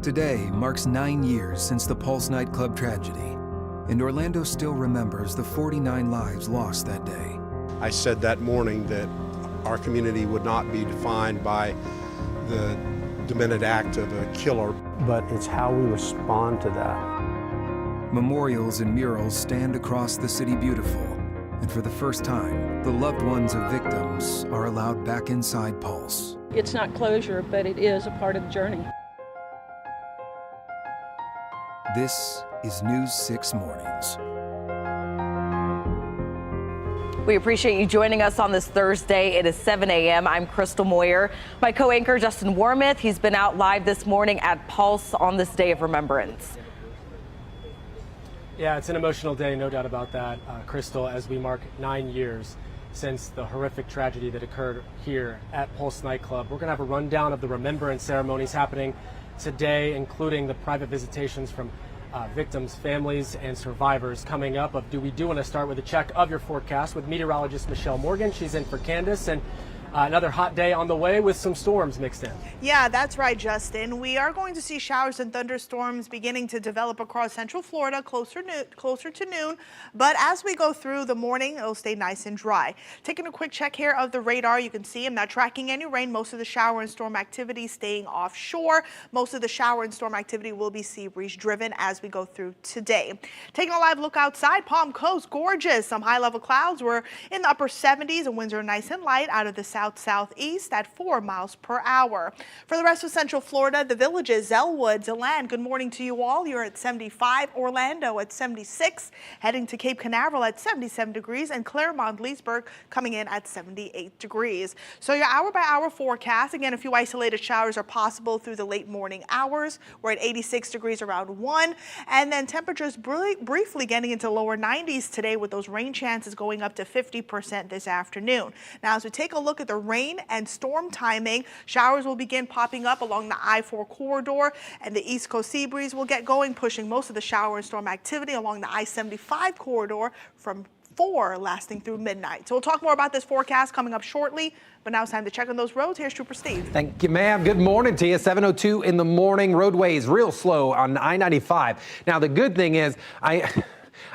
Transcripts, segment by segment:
Today marks 9 years since the Pulse nightclub tragedy, and Orlando still remembers the 49 lives lost that day. I said that morning that our community would not be defined by the demented act of a killer. But it's how we respond to that. Memorials and murals stand across the City Beautiful, and for the first time, the loved ones of victims are allowed back inside Pulse. It's not closure, but it is a part of the journey. This is News 6 Mornings. We appreciate you joining us on this Thursday. It is 7 a.m. I'm Crystal Moyer. My co-anchor, Justin Wormuth, he's been out live this morning at Pulse on this day of remembrance. Yeah, it's an emotional day, no doubt about that, Crystal, as we mark 9 years since the horrific tragedy that occurred here at Pulse nightclub. We're going to have a rundown of the remembrance ceremonies happening today, including the private visitations from victims, families, and survivors coming up. We do want to start with a check of your forecast with meteorologist Michelle Morgan. She's in for Candace, and another hot day on the way with some storms mixed in. Yeah, that's right, Justin. We are going to see showers and thunderstorms beginning to develop across central Florida closer to noon. But as we go through the morning, it'll stay nice and dry. Taking a quick check here of the radar, you can see I'm not tracking any rain. Most of the shower and storm activity staying offshore. Most of the shower and storm activity will be sea breeze driven as we go through today. Taking a live look outside, Palm Coast, gorgeous. Some high level clouds. We're in the upper 70s and winds are nice and light out of the south-southeast at 4 miles per hour. For the rest of Central Florida, the Villages, Zellwood, Zeland, good morning to you all. You're at 75, Orlando at 76, heading to Cape Canaveral at 77 degrees, and Claremont, Leesburg coming in at 78 degrees. So your hour-by-hour forecast, again, a few isolated showers are possible through the late morning hours. We're at 86 degrees around 1, and then temperatures briefly getting into lower 90s today with those rain chances going up to 50% this afternoon. Now, as we take a look at the rain and storm timing, showers will begin popping up along the I-4 corridor, and the East Coast sea breeze will get going, pushing most of the shower and storm activity along the I-75 corridor from 4 lasting through midnight. So we'll talk more about this forecast coming up shortly, but now it's time to check on those roads. Here's Trooper Steve. Thank you, ma'am. Good morning to you. 7:02 in the morning. Roadways real slow on I-95. Now, the good thing is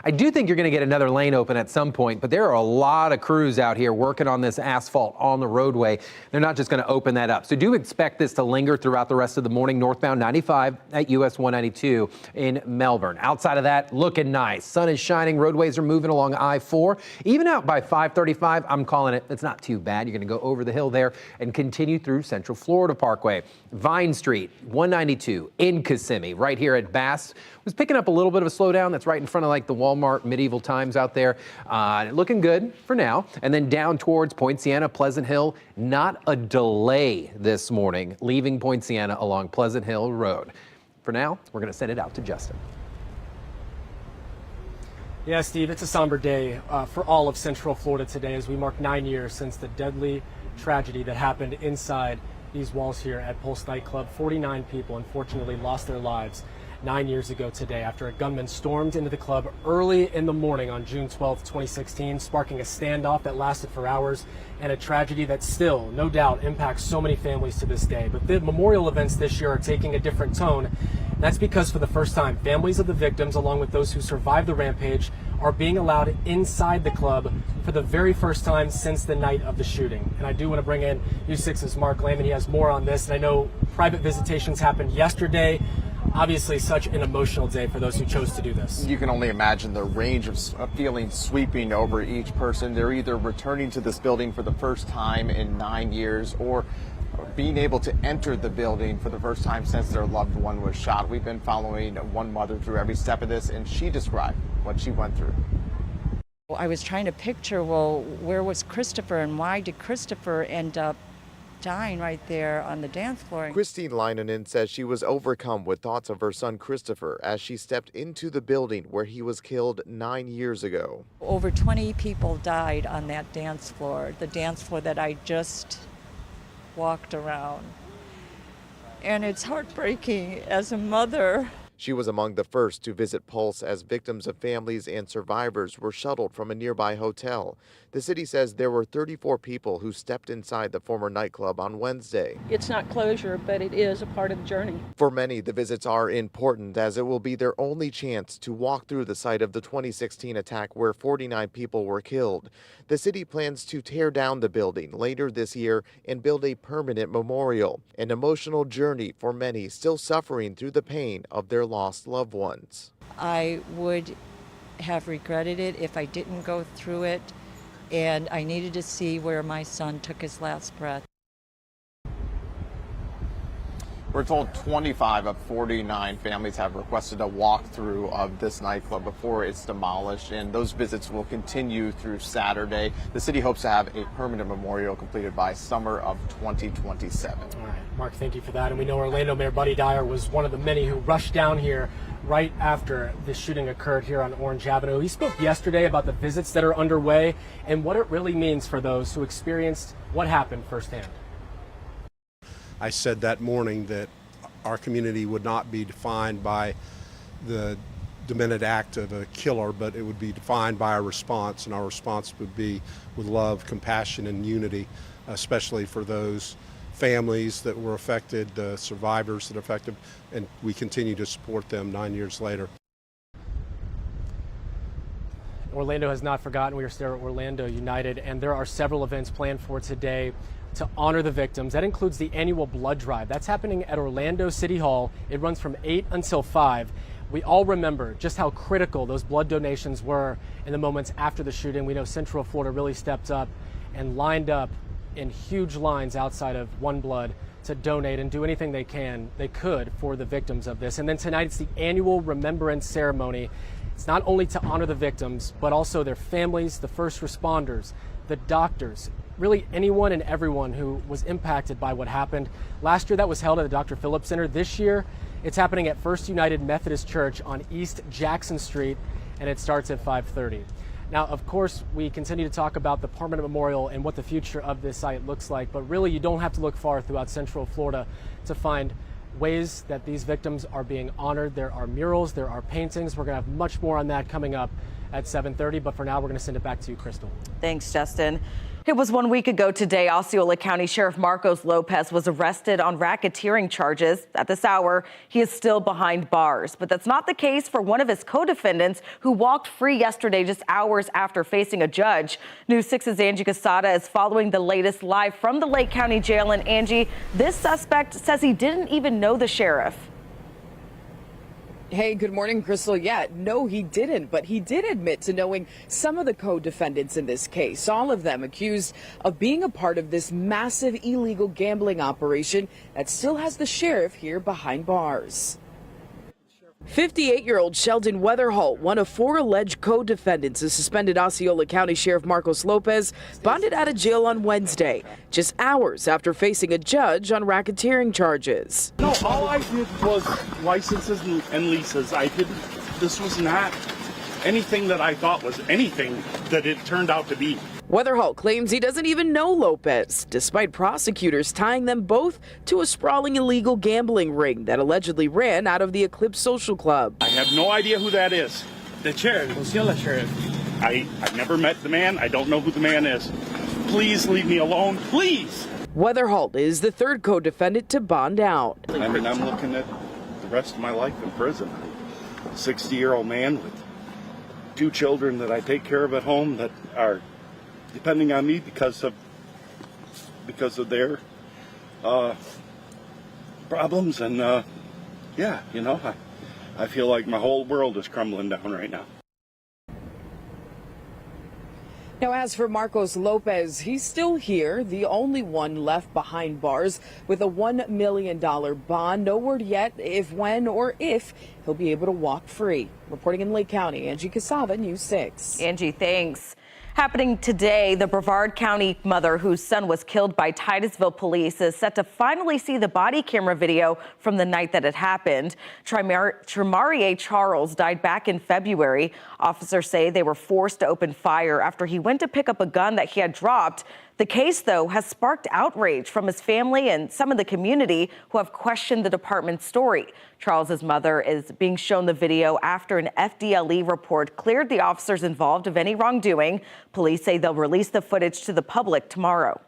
I do think you're going to get another lane open at some point, but there are a lot of crews out here working on this asphalt on the roadway. They're not just going to open that up. So do expect this to linger throughout the rest of the morning, northbound 95 at US 192 in Melbourne. Outside of that, looking nice. Sun is shining. Roadways are moving along I-4. Even out by 535, I'm calling it. It's not too bad. You're going to go over the hill there and continue through Central Florida Parkway. Vine Street, 192 in Kissimmee, right here at Bass. Was picking up a little bit of a slowdown. That's right in front of like the Walmart Medieval Times out there. Looking good for now. And then down towards Point Siena, Pleasant Hill, not a delay this morning, leaving Point Siena along Pleasant Hill Road. For now, we're going to send it out to Justin. Yeah, Steve, it's a somber day for all of Central Florida today as we mark 9 years since the deadly tragedy that happened inside these walls here at Pulse nightclub. 49 people unfortunately lost their lives 9 years ago today after a gunman stormed into the club early in the morning on June 12, 2016, sparking a standoff that lasted for hours and a tragedy that still, no doubt, impacts so many families to this day. But the memorial events this year are taking a different tone. That's because for the first time, families of the victims, along with those who survived the rampage, are being allowed inside the club for the very first time since the night of the shooting. And I do want to bring in News 6's Mark Lehman. He has more on this. And I know private visitations happened yesterday. Obviously, such an emotional day for those who chose to do this. You can only imagine the range of feelings sweeping over each person. They're either returning to this building for the first time in 9 years or being able to enter the building for the first time since their loved one was shot. We've been following one mother through every step of this, and she described what she went through. I was trying to picture, well, where was Christopher and why did Christopher end up dying right there on the dance floor? Christine Leinonen says she was overcome with thoughts of her son Christopher as she stepped into the building where he was killed 9 years ago. Over 20 people died on that dance floor, the dance floor that I just walked around. And it's heartbreaking as a mother. She was among the first to visit Pulse as victims of families and survivors were shuttled from a nearby hotel. The city says there were 34 people who stepped inside the former nightclub on Wednesday. It's not closure, but it is a part of the journey. For many, the visits are important as it will be their only chance to walk through the site of the 2016 attack where 49 people were killed. The city plans to tear down the building later this year and build a permanent memorial, an emotional journey for many still suffering through the pain of their lost loved ones. I would have regretted it if I didn't go through it, and I needed to see where my son took his last breath. We're told 25 of 49 families have requested a walkthrough of this nightclub before it's demolished, and those visits will continue through Saturday. The city hopes to have a permanent memorial completed by summer of 2027. All right, Mark, thank you for that. And we know Orlando Mayor Buddy Dyer was one of the many who rushed down here right after the shooting occurred here on Orange Avenue. He spoke yesterday about the visits that are underway and what it really means for those who experienced what happened firsthand. I said that morning that our community would not be defined by the demented act of a killer, but it would be defined by our response, and our response would be with love, compassion, and unity, especially for those families that were affected, the survivors that are affected, and we continue to support them 9 years later. Orlando has not forgotten. We are still at Orlando United, and there are several events planned for today to honor the victims. That includes the annual blood drive. That's happening at Orlando City Hall. It runs from 8 until 5. We all remember just how critical those blood donations were in the moments after the shooting. We know Central Florida really stepped up and lined up in huge lines outside of One Blood to donate and do anything they could for the victims of this. And then tonight it's the annual remembrance ceremony. It's not only to honor the victims, but also their families, the first responders, the doctors, really anyone and everyone who was impacted by what happened. Last year that was held at the Dr. Phillips Center. This year it's happening at First United Methodist Church on East Jackson Street, and it starts at 5:30. Now, of course, we continue to talk about the permanent memorial and what the future of this site looks like, but really you don't have to look far throughout Central Florida to find ways that these victims are being honored. There are murals, there are paintings. We're going to have much more on that coming up at 7:30, but for now we're going to send it back to you, Crystal. Thanks, Justin. It was 1 week ago today, Osceola County Sheriff Marcos Lopez was arrested on racketeering charges. At this hour, he is still behind bars. But that's not the case for one of his co-defendants who walked free yesterday just hours after facing a judge. News 6's Angie Casada is following the latest live from the Lake County Jail. And Angie, this suspect says he didn't even know the sheriff. Hey, good morning, Crystal. Yeah, no, he didn't, but he did admit to knowing some of the co-defendants in this case, all of them accused of being a part of this massive illegal gambling operation that still has the sheriff here behind bars. 58-year-old Sheldon Weatherholt, one of 4 alleged co-defendants of suspended Osceola County Sheriff Marcos Lopez, bonded out of jail on Wednesday, just hours after facing a judge on racketeering charges. No, all I did was licenses and leases. This was not anything that I thought was anything that it turned out to be. Weatherholt claims he doesn't even know Lopez, despite prosecutors tying them both to a sprawling illegal gambling ring that allegedly ran out of the Eclipse Social Club. I have no idea who that is. The sheriff, Osceola Sheriff. I've never met the man. I don't know who the man is. Please leave me alone, please. Weatherholt is the 3rd co-defendant to bond out. I mean, I'm looking at the rest of my life in prison. A 60-year-old man with 2 children that I take care of at home that are depending on me because of their problems, and yeah, you know, I feel like my whole world is crumbling down right now. Now, as for Marcos Lopez, he's still here, the only one left behind bars with a $1 million bond. No word yet if, when, or if he'll be able to walk free. Reporting in Lake County, Angie Casada, News 6. Angie, thanks. Happening today, the Brevard County mother whose son was killed by Titusville police is set to finally see the body camera video from the night that it happened. Tremarie Charles died back in February. Officers say they were forced to open fire after he went to pick up a gun that he had dropped. The case, though, has sparked outrage from his family and some of the community who have questioned the department's story. Charles's mother is being shown the video after an FDLE report cleared the officers involved of any wrongdoing. Police say they'll release the footage to the public tomorrow.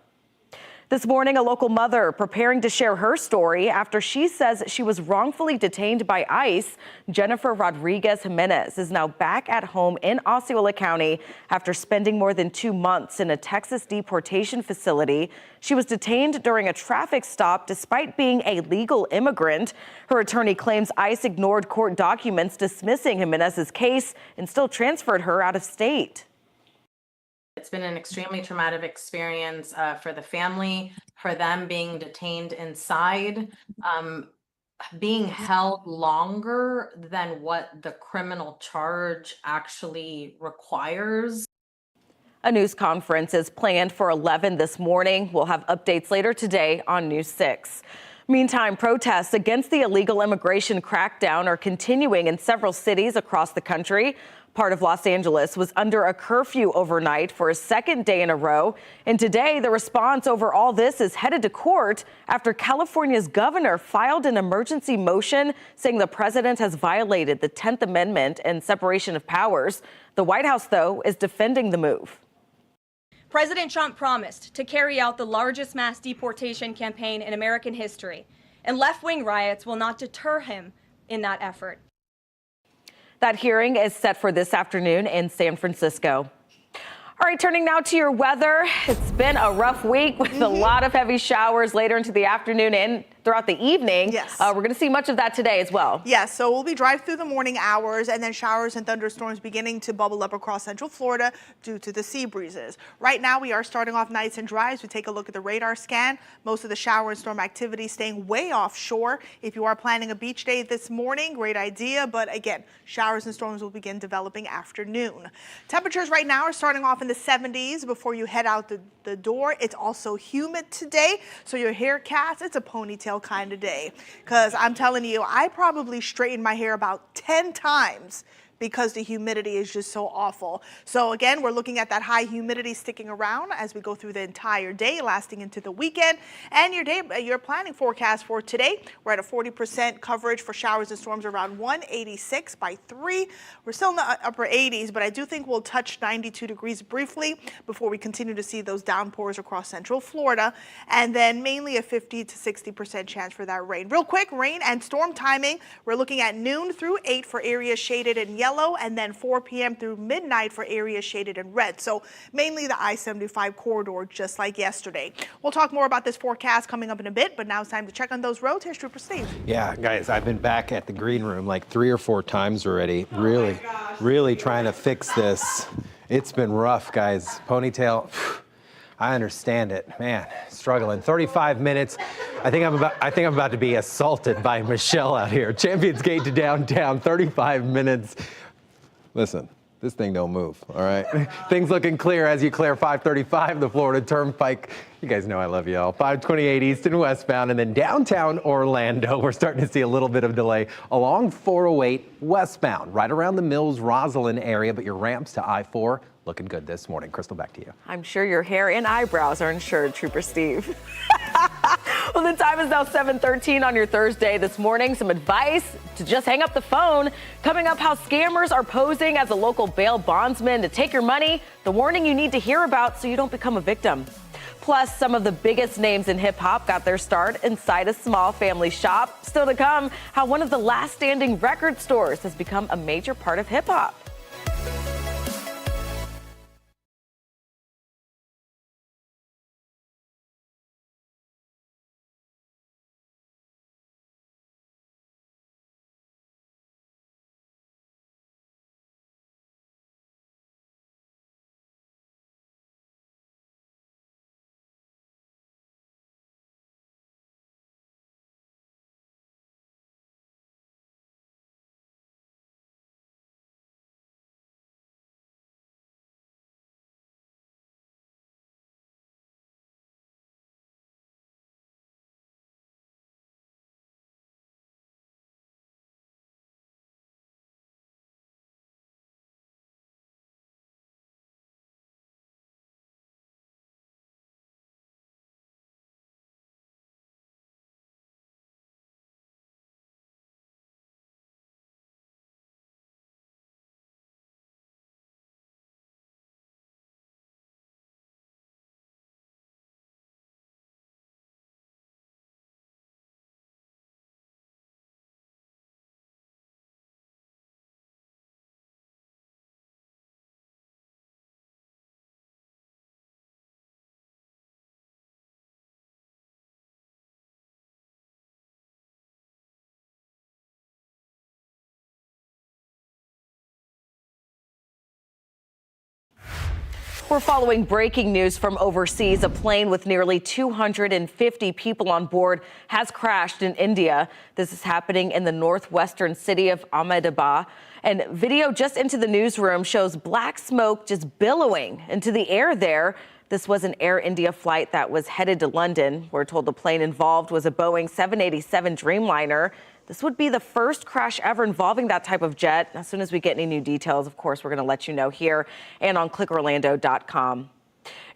This morning, a local mother preparing to share her story after she says she was wrongfully detained by ICE. Jennifer Rodriguez Jimenez is now back at home in Osceola County after spending more than 2 months in a Texas deportation facility. She was detained during a traffic stop despite being a legal immigrant. Her attorney claims ICE ignored court documents dismissing Jimenez's case and still transferred her out of state. It's been an extremely traumatic experience for the family, for them being detained inside, being held longer than what the criminal charge actually requires. A news conference is planned for 11 this morning. We'll have updates later today on News 6. Meantime, protests against the illegal immigration crackdown are continuing in several cities across the country. Part of Los Angeles was under a curfew overnight for a second day in a row. And today, the response over all this is headed to court after California's governor filed an emergency motion saying the president has violated the 10th Amendment and separation of powers. The White House, though, is defending the move. President Trump promised to carry out the largest mass deportation campaign in American history, and left-wing riots will not deter him in that effort. That hearing is set for this afternoon in San Francisco. All right, turning now to your weather. It's been a rough week with a lot of heavy showers later into the afternoon and throughout the evening. Yes. We're going to see much of that today as well. Yes, so we'll be dry through the morning hours and then showers and thunderstorms beginning to bubble up across central Florida due to the sea breezes. Right now, we are starting off nice and dry as we take a look at the radar scan. Most of the shower and storm activity staying way offshore. If you are planning a beach day this morning, great idea. But again, showers and storms will begin developing afternoon. Temperatures right now are starting off in the 70s before you head out the door. It's also humid today, so your hair cast, it's a ponytail kind of day. Because I'm telling you, I probably straightened my hair about 10 times because the humidity is just so awful. So again, we're looking at that high humidity sticking around as we go through the entire day, lasting into the weekend. And your planning forecast for today, we're at a 40% coverage for showers and storms around 186 by 3. We're still in the upper 80s, but I do think we'll touch 92 degrees briefly before we continue to see those downpours across central Florida. And then mainly a 50 to 60% chance for that rain. Real quick, rain and storm timing. We're looking at noon through 8 for areas shaded in yellow, and then 4 p.m. through midnight for areas shaded in red. So mainly the I-75 corridor, just like yesterday. We'll talk more about this forecast coming up in a bit, but now it's time to check on those roads. Here's Trooper Steve. Yeah, guys, I've been back at the green room like 3 or 4 times already. Really trying to fix this. It's been rough, guys. Ponytail. I understand it, man. Struggling. 35 minutes. I think I'm about to be assaulted by Michelle out here. Champions Gate to downtown. 35 minutes. Listen, this thing don't move, all right? Things looking clear as you clear 535, the Florida Turnpike. You guys know I love y'all. 528 east and westbound, and then downtown Orlando, we're starting to see a little bit of delay along 408 westbound, right around the Mills Roslyn area, but your ramps to I-4 looking good this morning. Crystal, back to you. I'm sure your hair and eyebrows are insured, Trooper Steve. Well, the time is now 7:13 on your Thursday. This morning, some advice to just hang up the phone. Coming up, how scammers are posing as a local bail bondsman to take your money. The warning you need to hear about so you don't become a victim. Plus, some of the biggest names in hip-hop got their start inside a small family shop. Still to come, how one of the last standing record stores has become a major part of hip-hop. We're following breaking news from overseas. A plane with nearly 250 people on board has crashed in India. This is happening in the northwestern city of Ahmedabad. And video just into the newsroom shows black smoke just billowing into the air there. This was an Air India flight that was headed to London. We're told the plane involved was a Boeing 787 Dreamliner. This would be the first crash ever involving that type of jet. As soon as we get any new details, of course, we're going to let you know here and on clickorlando.com.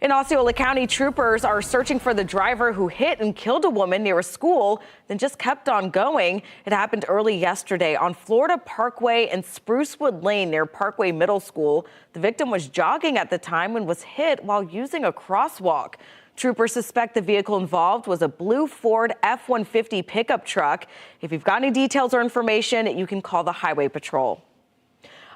In Osceola County, troopers are searching for the driver who hit and killed a woman near a school, then just kept on going. It happened early yesterday on Florida Parkway and Sprucewood Lane near Parkway Middle School. The victim was jogging at the time when was hit while using a crosswalk. Troopers suspect the vehicle involved was a blue Ford F-150 pickup truck. If you've got any details or information, you can call the Highway Patrol.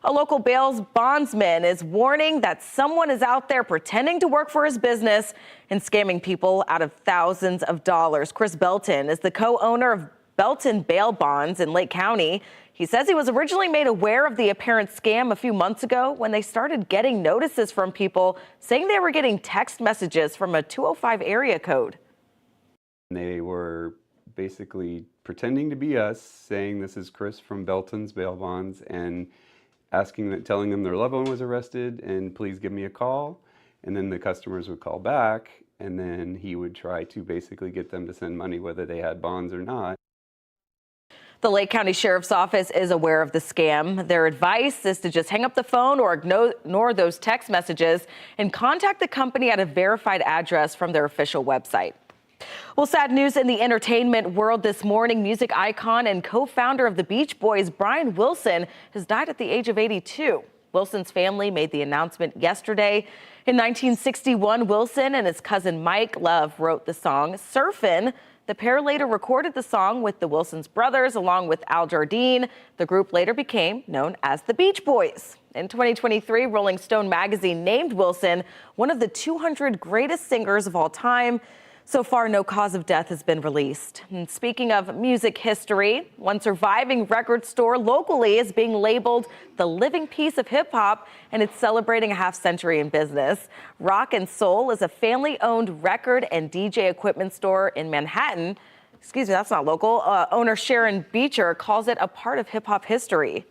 A local bail bondsman is warning that someone is out there pretending to work for his business and scamming people out of thousands of dollars. Chris Belton is the co-owner of Belton Bail Bonds in Lake County. He says he was originally made aware of the apparent scam a few months ago when they started getting notices from people saying they were getting text messages from a 205 area code. They were basically pretending to be us, saying this is Chris from Belton's Bail Bonds, and telling them their loved one was arrested and please give me a call. And then the customers would call back, and then he would try to basically get them to send money whether they had bonds or not. The Lake County Sheriff's Office is aware of the scam. Their advice is to just hang up the phone or ignore those text messages and contact the company at a verified address from their official website. Well, sad news in the entertainment world this morning. Music icon and co-founder of the Beach Boys, Brian Wilson, has died at the age of 82. Wilson's family made the announcement yesterday. In 1961, Wilson and his cousin Mike Love wrote the song Surfin'. The pair later recorded the song with the Wilsons brothers along with Al Jardine. The group later became known as the Beach Boys. In 2023, Rolling Stone magazine named Wilson one of the 200 greatest singers of all time. So far, no cause of death has been released. And speaking of music history, one surviving record store locally is being labeled the living piece of hip hop, and it's celebrating a half-century in business. Rock and Soul is a family-owned record and DJ equipment store in Manhattan. Excuse me, that's not local. Owner Sharon Beecher calls it a part of hip hop history.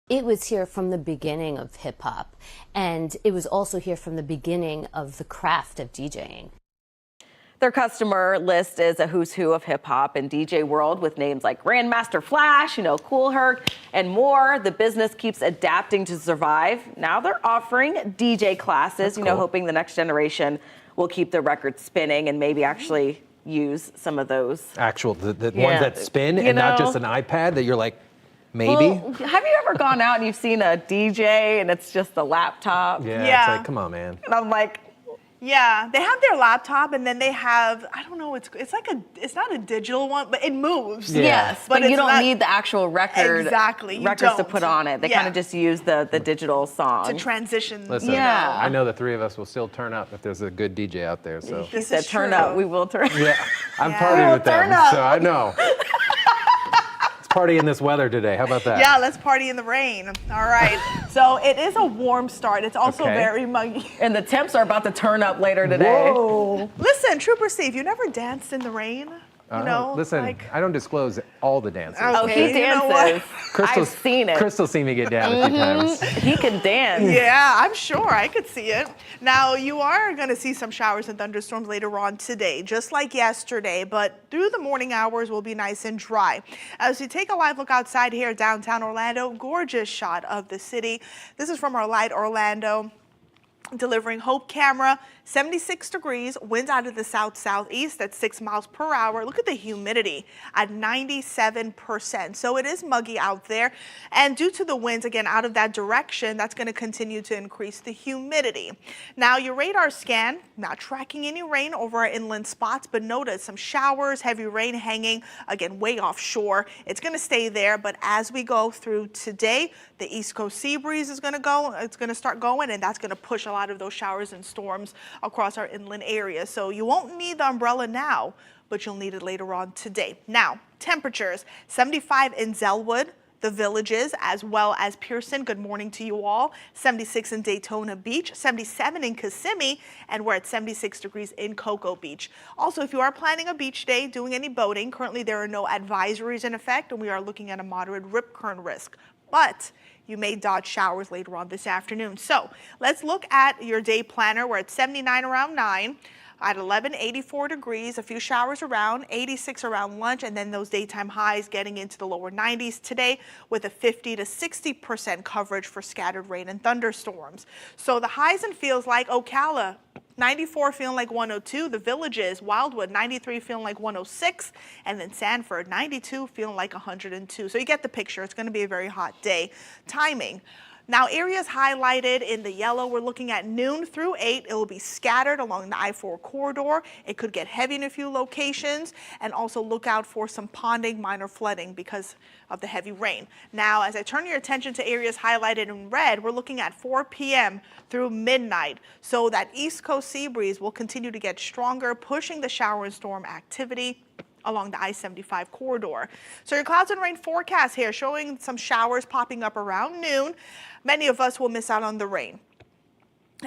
It was here from the beginning of hip hop, and it was also here from the beginning of the craft of DJing. Their customer list is a who's who of hip hop and DJ world with names like Grandmaster Flash, Kool Herc, and more. The business keeps adapting to survive. Now they're offering DJ classes, That's cool. hoping the next generation will keep the record spinning and maybe actually use some of those. Actual, the Yeah. ones that spin You and not know? just an iPad that you're like, maybe? Well, have you ever gone out and you've seen a DJ and it's just a laptop? Yeah, it's like, come on, man. And I'm like, yeah, they have their laptop and then they have, I don't know, it's not a digital one, but it moves. Yeah. Yes, but you it's don't not- need the actual records you to don't. put on it. They Yeah. kind of just use the digital song. To transition. Listen, Yeah. I know the three of us will still turn up if there's a good DJ out there. So He said, turn up, we will turn. yeah, I'm Yeah. partying with them, Turn up. so I know. Let's party in this weather today. How about that? Yeah, let's party in the rain. All right. So it is a warm start. It's also Okay. very muggy. And the temps are about to turn up later today. Whoa. Listen, Trooper Steve, you never danced in the rain? Listen, like- I don't disclose all the dances. Oh, he Okay, you know what? dances. I've seen it. Crystal's seen me get down a few times. He can dance. Yeah, I'm sure I could see it. Now, you are going to see some showers and thunderstorms later on today, just like yesterday, but through the morning hours will be nice and dry. As you take a live look outside here, downtown Orlando, gorgeous shot of the city. This is from our Light Orlando delivering Hope camera. 76 degrees, winds out of the south-southeast at 6 miles per hour. Look at the humidity at 97%. So it is muggy out there. And due to the winds, again, out of that direction, that's going to continue to increase the humidity. Now, your radar scan, not tracking any rain over our inland spots, but notice some showers, heavy rain hanging, again, way offshore. It's going to stay there, but as we go through today, the East Coast sea breeze is going to go. It's going to start going, and that's going to push a lot of those showers and storms across our inland area. So you won't need the umbrella now, but you'll need it later on today. Now, temperatures, 75 in Zellwood, the Villages, as well as Pearson. Good morning to you all. 76 in Daytona Beach, 77 in Kissimmee, and we're at 76 degrees in Cocoa Beach. Also, if you are planning a beach day, doing any boating, currently there are no advisories in effect, and we are looking at a moderate rip current risk. But you may dodge showers later on this afternoon. So let's look at your day planner. We're at 79 around 9. At 11, 84 degrees, a few showers around, 86 around lunch, and then those daytime highs getting into the lower 90s today with a 50 to 60% coverage for scattered rain and thunderstorms. So the highs and feels like Ocala, 94 feeling like 102, the Villages, Wildwood, 93 feeling like 106, and then Sanford, 92 feeling like 102. So you get the picture. It's going to be a very hot day. Timing. Now, areas highlighted in the yellow, we're looking at noon through 8. It will be scattered along the I-4 corridor. It could get heavy in a few locations, and also look out for some ponding, minor flooding because of the heavy rain. Now, as I turn your attention to areas highlighted in red, we're looking at 4 p.m. through midnight. So that East Coast sea breeze will continue to get stronger, pushing the shower and storm activity along the I-75 corridor. So your clouds and rain forecast here showing some showers popping up around noon. Many of us will miss out on the rain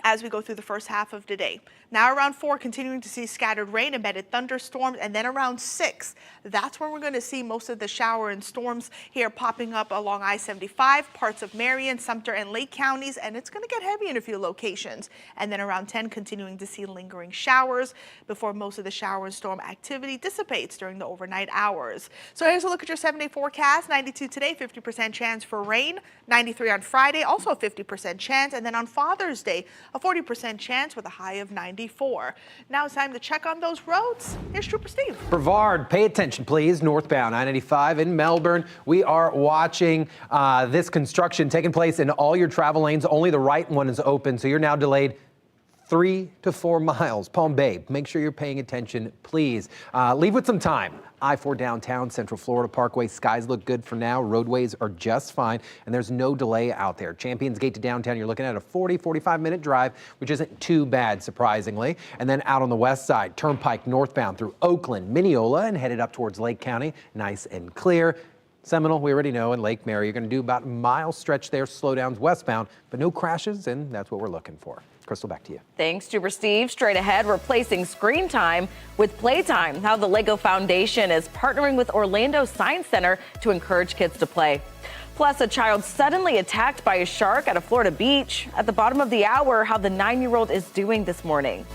as we go through the first half of the day. Now around 4, continuing to see scattered rain, embedded thunderstorms, and then around 6, that's when we're going to see most of the shower and storms here popping up along I-75, parts of Marion, Sumter, and Lake counties, and it's going to get heavy in a few locations. And then around 10, continuing to see lingering showers before most of the shower and storm activity dissipates during the overnight hours. So here's a look at your 7-day forecast. 92 today, 50% chance for rain, 93 on Friday, also a 50% chance, and then on Father's Day, a 40% chance with a high of 94. Now it's time to check on those roads. Here's Trooper Steve. Brevard, pay attention, please. Northbound I-95 in Melbourne. We are watching this construction taking place in all your travel lanes. Only the right one is open, so you're now delayed 3 to 4 miles. Palm Bay, make sure you're paying attention, please. Leave with some time. I-4 downtown, Central Florida Parkway, skies look good for now. Roadways are just fine, and there's no delay out there. Champions Gate to downtown, you're looking at a 45-minute drive, which isn't too bad, surprisingly. And then out on the west side, Turnpike northbound through Oakland, Mineola, and headed up towards Lake County, nice and clear. Seminole, we already know, and Lake Mary, you're going to do about a mile stretch there, slowdowns westbound, but no crashes, and that's what we're looking for. Crystal, back to you. Thanks, Trooper Steve. Straight ahead, replacing screen time with playtime. How the LEGO Foundation is partnering with Orlando Science Center to encourage kids to play. Plus, a child suddenly attacked by a shark at a Florida beach. At the bottom of the hour, how the 9-year-old is doing this morning.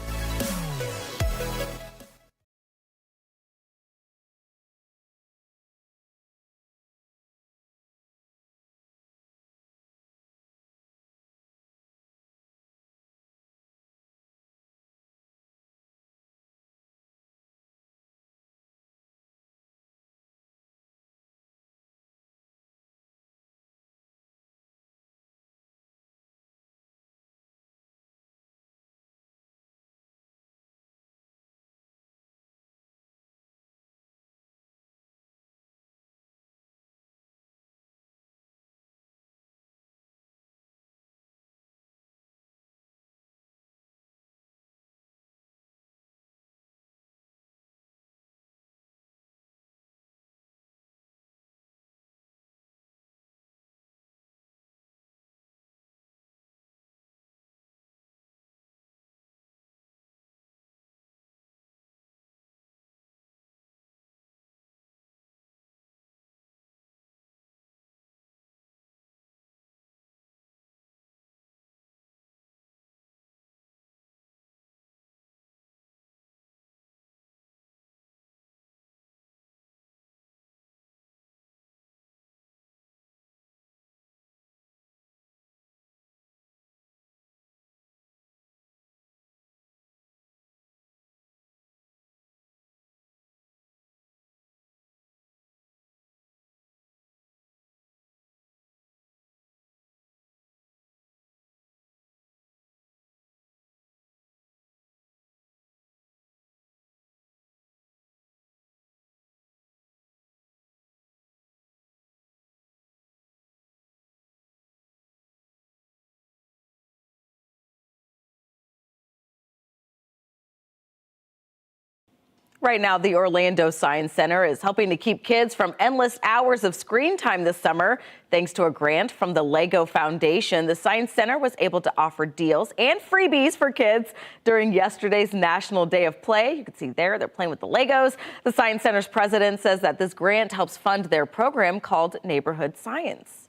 Right now, the Orlando Science Center is helping to keep kids from endless hours of screen time this summer. Thanks to a grant from the LEGO Foundation, the Science Center was able to offer deals and freebies for kids during yesterday's National Day of Play. You can see they're playing with the Legos. The Science Center's president says that this grant helps fund their program called Neighborhood Science.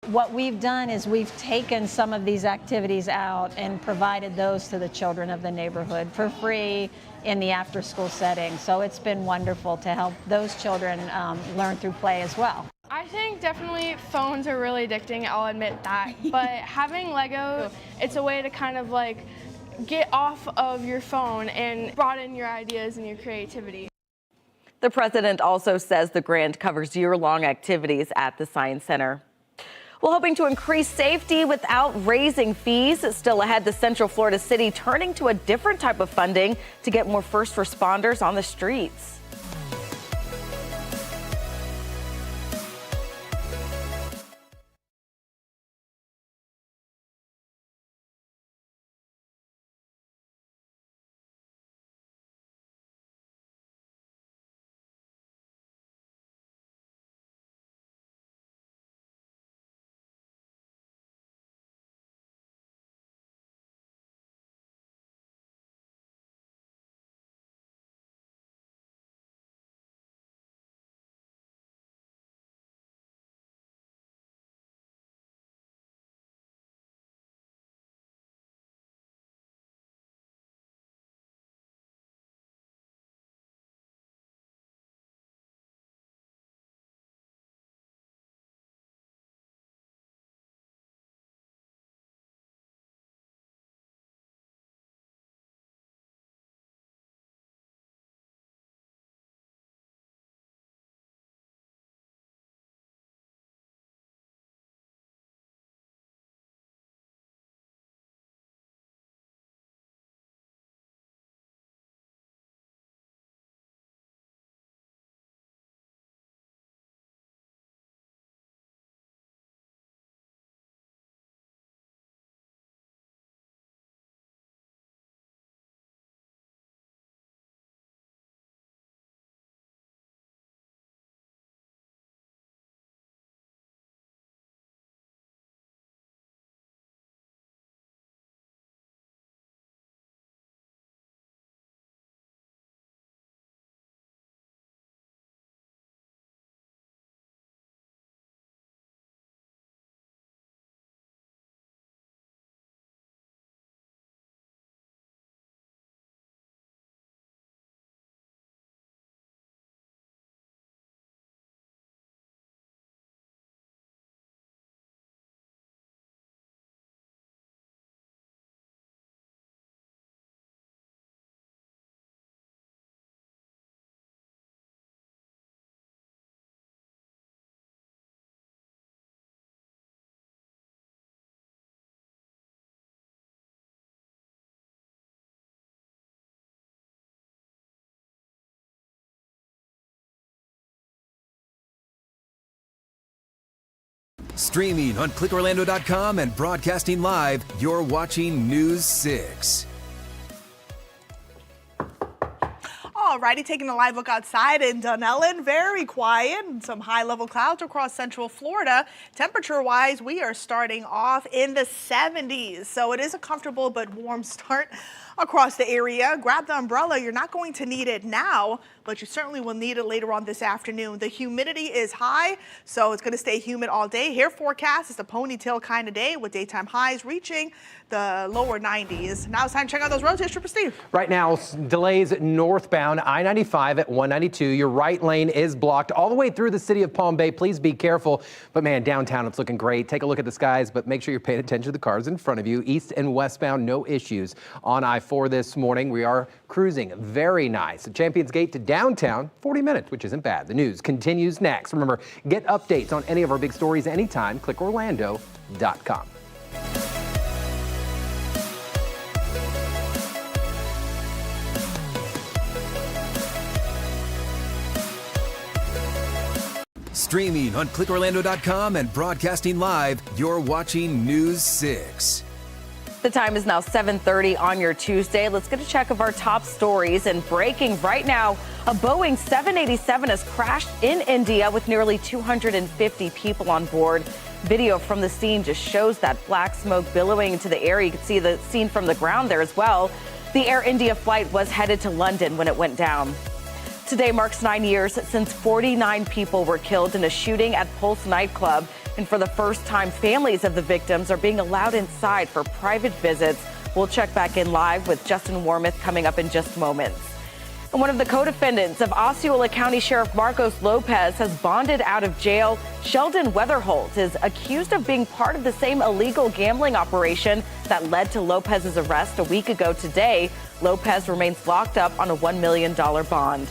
What we've done is we've taken some of these activities out and provided those to the children of the neighborhood for free in the after-school setting. So it's been wonderful to help those children learn through play as well. I think definitely phones are really addicting, I'll admit that. But having Lego, it's a way to kind of like get off of your phone and broaden your ideas and your creativity. The president also says the grant covers year-long activities at the Science Center. Well, hoping to increase safety without raising fees. Still ahead, the Central Florida city turning to a different type of funding to get more first responders on the streets. Streaming on clickorlando.com and broadcasting live, you're watching News 6. Alrighty, taking a live look outside in Dunellen. Very quiet and some high-level clouds across Central Florida. Temperature-wise, we are starting off in the 70s, so it is a comfortable but warm start across the area. Grab the umbrella. You're not going to need it now, but you certainly will need it later on this afternoon. The humidity is high, so it's going to stay humid all day. Here forecast is a ponytail kind of day with daytime highs reaching the lower 90s. Now it's time to check out those roads. Here's Trooper Steve. Right now, delays northbound I-95 at 192. Your right lane is blocked all the way through the city of Palm Bay. Please be careful. But man, downtown, it's looking great. Take a look at the skies, but make sure you're paying attention to the cars in front of you. East and westbound, no issues on I-4 this morning. We are cruising very nice. At Champions Gate to downtown, 40 minutes, which isn't bad. The news continues next. Remember, get updates on any of our big stories anytime. ClickOrlando.com. Streaming on clickorlando.com and broadcasting live, you're watching News 6. The time is now 7:30 on your Tuesday. Let's get a check of our top stories. And breaking right now, a Boeing 787 has crashed in India with nearly 250 people on board. Video from the scene just shows that black smoke billowing into the air. You can see the scene from the ground there as well. The Air India flight was headed to London when it went down. Today marks 9 years since 49 people were killed in a shooting at Pulse nightclub. And for the first time, families of the victims are being allowed inside for private visits. We'll check back in live with Justin Wormuth coming up in just moments. And one of the co-defendants of Osceola County Sheriff Marcos Lopez has bonded out of jail. Sheldon Weatherholt is accused of being part of the same illegal gambling operation that led to Lopez's arrest a week ago today. Lopez remains locked up on a $1 million bond.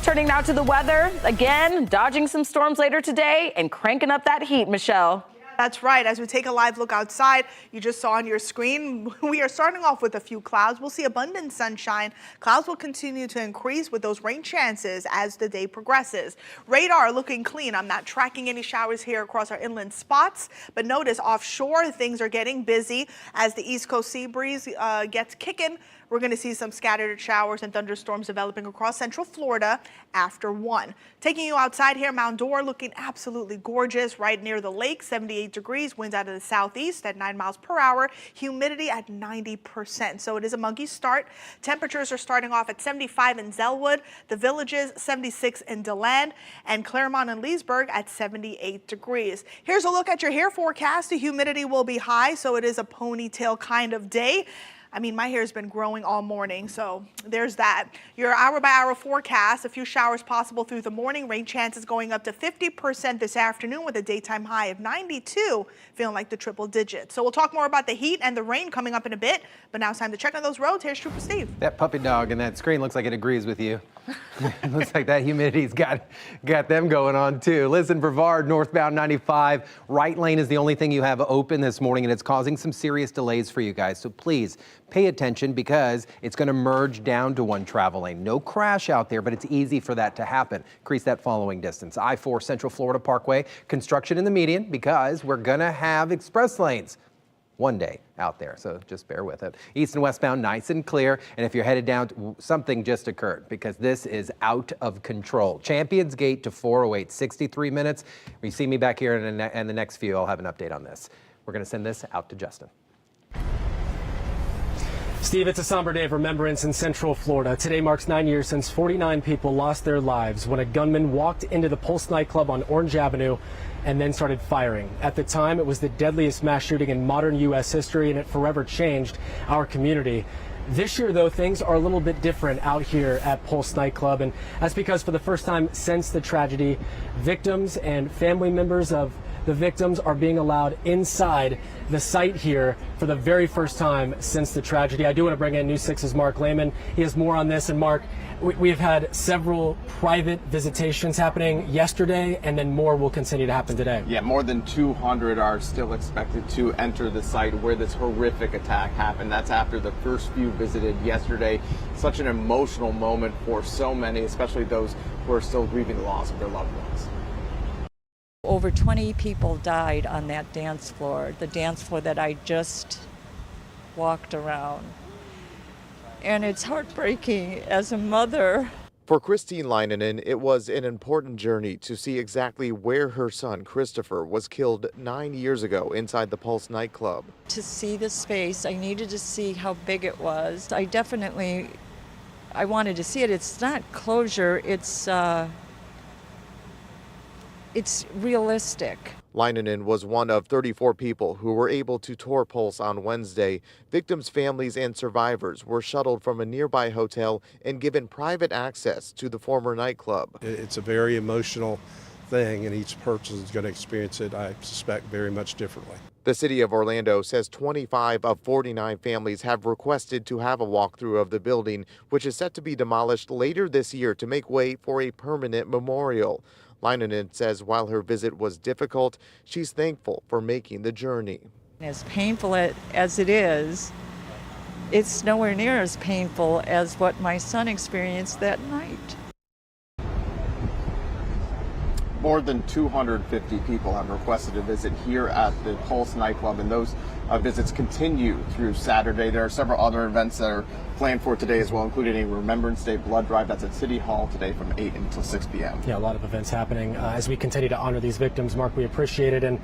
Turning now to the weather, again, dodging some storms later today and cranking up that heat, Michelle. That's right. As we take a live look outside, you just saw on your screen, we are starting off with a few clouds. We'll see abundant sunshine. Clouds will continue to increase with those rain chances as the day progresses. Radar looking clean. I'm not tracking any showers here across our inland spots, but notice offshore things are getting busy as the East Coast sea breeze gets kicking. We're going to see some scattered showers and thunderstorms developing across central Florida after 1. Taking you outside here, Mount Dora looking absolutely gorgeous right near the lake, 78 degrees, winds out of the southeast at 9 miles per hour, humidity at 90%. So it is a muggy start. Temperatures are starting off at 75 in Zellwood, the Villages 76 in DeLand, and Claremont and Leesburg at 78 degrees. Here's a look at your hair forecast. The humidity will be high, so it is a ponytail kind of day. I mean, my hair has been growing all morning, so there's that. Your hour-by-hour forecast, a few showers possible through the morning. Rain chances going up to 50% this afternoon with a daytime high of 92, feeling like the triple digits. So we'll talk more about the heat and the rain coming up in a bit, but now it's time to check on those roads. Here's Trooper Steve. That puppy dog in that screen looks like it agrees with you. It looks like that humidity's got them going on too. Listen, Brevard, northbound 95, right lane is the only thing you have open this morning, and it's causing some serious delays for you guys. So please pay attention because it's going to merge down to one travel lane. No crash out there, but it's easy for that to happen. Increase that following distance. I-4 Central Florida Parkway, construction in the median because we're going to have express lanes one day out there, so just bear with it. East and westbound nice and clear, and if you're headed down, something just occurred because this is out of control. Champions Gate to 408, 63 minutes. When you see me back here in the next few, I'll have an update on this. We're going to send this out to Justin. Steve, it's a somber day of remembrance in Central Florida. Today marks 9 years since 49 people lost their lives when a gunman walked into the Pulse nightclub on Orange Avenue and then started firing. At the time, it was the deadliest mass shooting in modern U.S. history, and it forever changed our community. This year, though, things are a little bit different out here at Pulse nightclub, and that's because for the first time since the tragedy, victims and family members of the victims are being allowed inside the site here for the very first time since the tragedy. I do want to bring in News 6's Mark Lehman. He has more on this. And Mark, we have had several private visitations happening yesterday, and then more will continue to happen today. Yeah, more than 200 are still expected to enter the site where this horrific attack happened. That's after the first few visited yesterday. Such an emotional moment for so many, especially those who are still grieving the loss of their loved ones. Over 20 people died on that dance floor, the dance floor that I just walked around. And it's heartbreaking as a mother. For Christine Leinonen, it was an important journey to see exactly where her son, Christopher, was killed 9 years ago inside the Pulse nightclub. To see the space, I needed to see how big it was. I wanted to see it. It's not closure, it's realistic. Leinonen was one of 34 people who were able to tour Pulse on Wednesday. Victims' families and survivors were shuttled from a nearby hotel and given private access to the former nightclub. It's a very emotional thing, and each person is going to experience it, I suspect, very much differently. The city of Orlando says 25 of 49 families have requested to have a walkthrough of the building, which is set to be demolished later this year to make way for a permanent memorial. Leinonen says while her visit was difficult, she's thankful for making the journey. As painful as it is, it's nowhere near as painful as what my son experienced that night. More than 250 people have requested a visit here at the Pulse nightclub, and those visits continue through Saturday. There are several other events that are planned for today as well, including a Remembrance Day blood drive that's at City Hall today from 8 until 6 p.m. Yeah, a lot of events happening as we continue to honor these victims. Mark, we appreciate it. And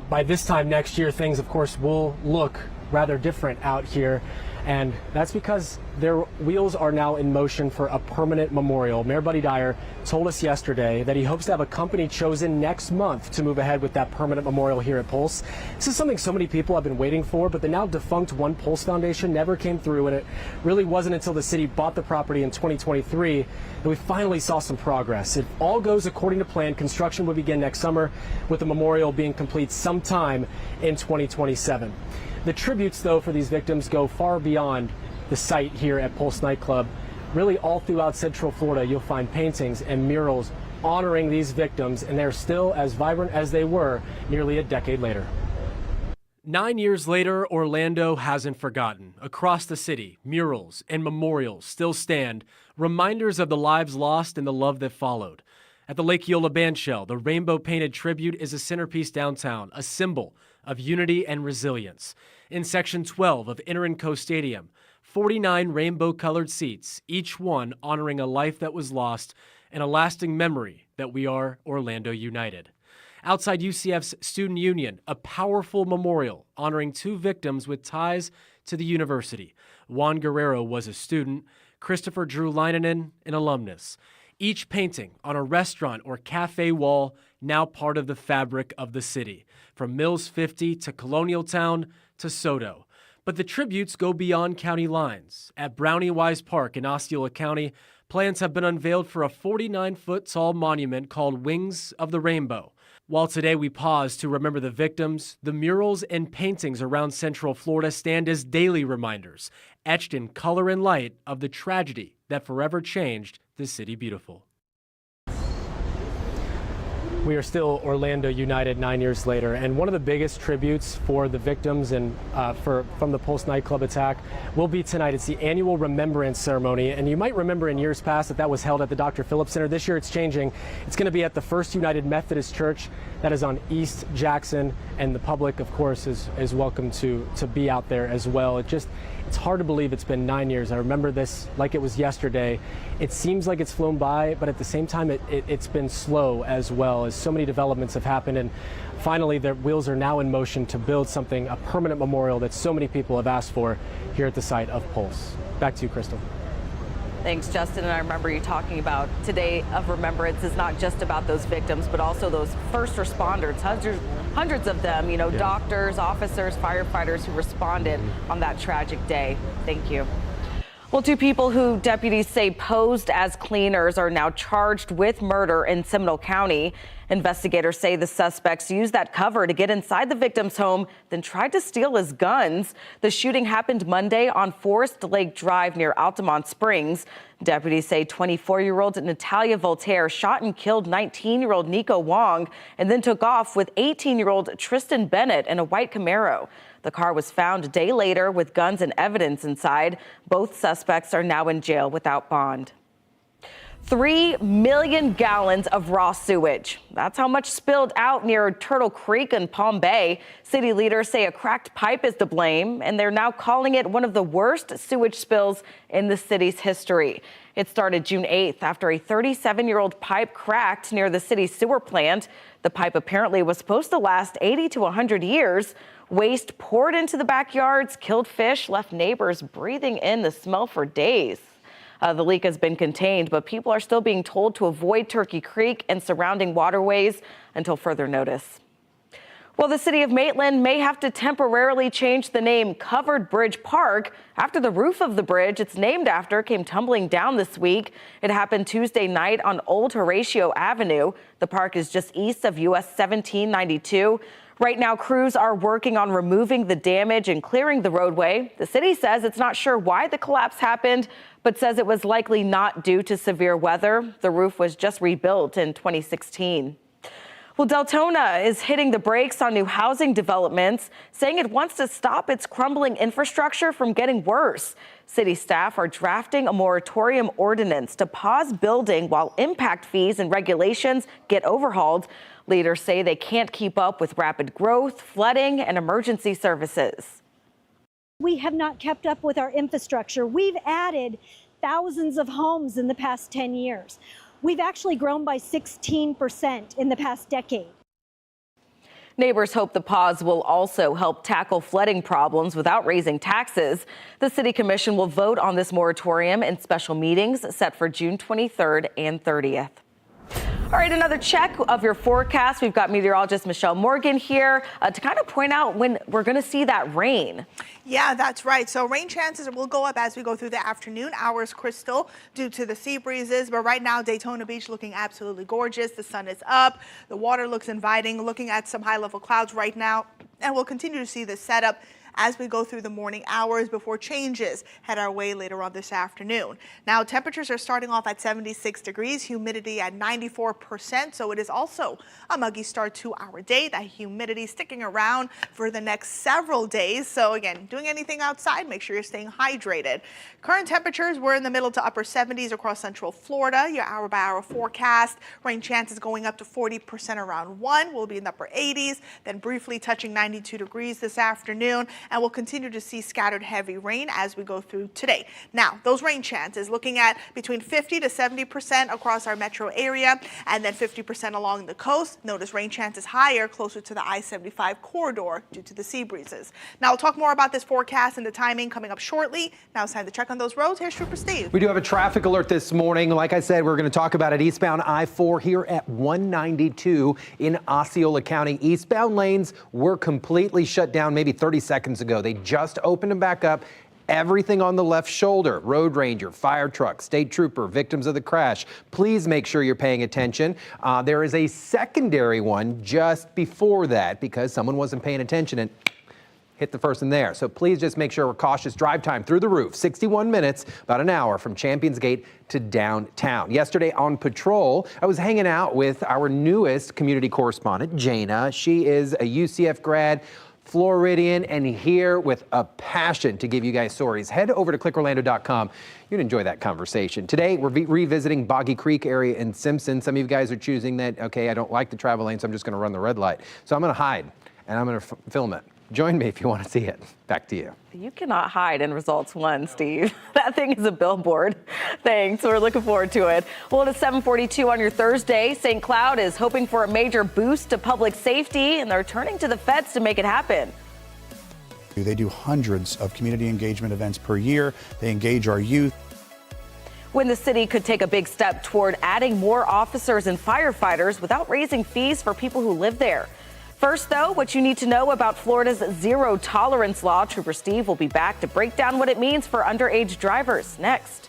by this time next year, things, of course, will look rather different out here. And that's because their wheels are now in motion for a permanent memorial. Mayor Buddy Dyer told us yesterday that he hopes to have a company chosen next month to move ahead with that permanent memorial here at Pulse. This is something so many people have been waiting for, but the now defunct One Pulse Foundation never came through, and it really wasn't until the city bought the property in 2023 that we finally saw some progress. If all goes according to plan, construction will begin next summer, with the memorial being complete sometime in 2027. The tributes, though, for these victims go far beyond the site here at Pulse nightclub. Really, all throughout Central Florida, you'll find paintings and murals honoring these victims, and they're still as vibrant as they were nearly a decade later. 9 years later, Orlando hasn't forgotten. Across the city, murals and memorials still stand, reminders of the lives lost and the love that followed. At the Lake Eola Bandshell, the rainbow-painted tribute is a centerpiece downtown, a symbol of unity and resilience. In Section 12 of Inter & Co Stadium, 49 rainbow-colored seats, each one honoring a life that was lost and a lasting memory that we are Orlando United. Outside UCF's Student Union, a powerful memorial honoring two victims with ties to the university. Juan Guerrero was a student, Christopher Drew Leinanen, an alumnus. Each painting on a restaurant or cafe wall, now part of the fabric of the city, from Mills 50 to Colonial Town to Soto. But the tributes go beyond county lines. At Brownie Wise Park in Osceola County, plans have been unveiled for a 49-foot-tall monument called Wings of the Rainbow. While today we pause to remember the victims, the murals and paintings around Central Florida stand as daily reminders, etched in color and light, of the tragedy that forever changed the city beautiful. We are still Orlando United 9 years later, and one of the biggest tributes for the victims and from the Pulse nightclub attack will be tonight. It's the annual Remembrance Ceremony, and you might remember in years past that was held at the Dr. Phillips Center. This year it's changing. It's going to be at the First United Methodist Church that is on East Jackson, and the public, of course, is welcome to be out there as well. It's hard to believe it's been 9 years. I remember this like it was yesterday. It seems like it's flown by, but at the same time, it's been slow as well, as so many developments have happened. And finally, their wheels are now in motion to build something, a permanent memorial that so many people have asked for here at the site of Pulse. Back to you, Crystal. Thanks, Justin. And I remember you talking about Today of Remembrance is not just about those victims, but also those first responders, hundreds of them, doctors, officers, firefighters who responded on that tragic day. Thank you. Well, two people who deputies say posed as cleaners are now charged with murder in Seminole County. Investigators say the suspects used that cover to get inside the victim's home, then tried to steal his guns. The shooting happened Monday on Forest Lake Drive near Altamont Springs. Deputies say 24-year-old Natalia Voltaire shot and killed 19-year-old Nico Wong and then took off with 18-year-old Tristan Bennett in a white Camaro. The car was found a day later with guns and evidence inside. Both suspects are now in jail without bond. 3 million gallons of raw sewage. That's how much spilled out near Turtle Creek in Palm Bay. City leaders say a cracked pipe is to blame, and they're now calling it one of the worst sewage spills in the city's history. It started June 8th after a 37-year-old pipe cracked near the city's sewer plant. The pipe apparently was supposed to last 80 to 100 years. Waste poured into the backyards, killed fish, left neighbors breathing in the smell for days. The leak has been contained, but people are still being told to avoid Turkey Creek and surrounding waterways until further notice. Well, the city of Maitland may have to temporarily change the name Covered Bridge Park after the roof of the bridge it's named after came tumbling down this week. It happened Tuesday night on Old Horatio Avenue. The park is just east of US 1792. Right now, crews are working on removing the damage and clearing the roadway. The city says it's not sure why the collapse happened, but says it was likely not due to severe weather. The roof was just rebuilt in 2016. Well, Deltona is hitting the brakes on new housing developments, saying it wants to stop its crumbling infrastructure from getting worse. City staff are drafting a moratorium ordinance to pause building while impact fees and regulations get overhauled. Leaders say they can't keep up with rapid growth, flooding, and emergency services. We have not kept up with our infrastructure. We've added thousands of homes in the past 10 years. We've actually grown by 16% in the past decade. Neighbors hope the pause will also help tackle flooding problems without raising taxes. The City Commission will vote on this moratorium in special meetings set for June 23rd and 30th. All right, another check of your forecast. We've got meteorologist Michelle Morgan here to kind of point out when we're going to see that rain. Yeah, that's right. So rain chances will go up as we go through the afternoon hours, Crystal, due to the sea breezes. But right now, Daytona Beach looking absolutely gorgeous. The sun is up. The water looks inviting. Looking at some high-level clouds right now. And we'll continue to see this setup as we go through the morning hours before changes head our way later on this afternoon. Now, temperatures are starting off at 76 degrees, humidity at 94%, so it is also a muggy start to our day. That humidity sticking around for the next several days. So again, doing anything outside, make sure you're staying hydrated. Current temperatures, we're in the middle to upper 70s across central Florida. Your hour-by-hour forecast, rain chances going up to 40% around 1. We'll be in the upper 80s, then briefly touching 92 degrees this afternoon. And we'll continue to see scattered heavy rain as we go through today. Now, those rain chances looking at between 50 to 70% across our metro area and then 50% along the coast. Notice rain chances higher closer to the I-75 corridor due to the sea breezes. Now, we'll talk more about this forecast and the timing coming up shortly. Now it's time to check on those roads. Here's Trooper Steve. We do have a traffic alert this morning. Like I said, we're going to talk about it eastbound I-4 here at 192 in Osceola County. Eastbound lanes were completely shut down maybe 30 seconds ago. They just opened them back up. Everything on the left shoulder, road ranger, fire truck, state trooper, victims of the crash. Please make sure you're paying attention. There is a secondary one just before that because someone wasn't paying attention and hit the person there. So please just make sure we're cautious. Drive time through the roof, 61 minutes, about an hour from Champions Gate to downtown. Yesterday on patrol, I was hanging out with our newest community correspondent, Jana. She is a UCF grad, Floridian, and here with a passion to give you guys stories. Head over to clickorlando.com. You'd enjoy that conversation. Today, we're revisiting Boggy Creek area in Simpson. Some of you guys are choosing that, okay, I don't like the travel lane, so I'm just going to run the red light. So I'm going to hide, and I'm going to film it. Join me if you want to see it. Back to you. You cannot hide in results one, Steve. That thing is a billboard. Thanks. We're looking forward to it. Well, it's 7:42 on your Thursday. St. Cloud is hoping for a major boost to public safety, and they're turning to the feds to make it happen. They do hundreds of community engagement events per year. They engage our youth. When the city could take a big step toward adding more officers and firefighters without raising fees for people who live there. First, though, what you need to know about Florida's zero tolerance law. Trooper Steve will be back to break down what it means for underage drivers next.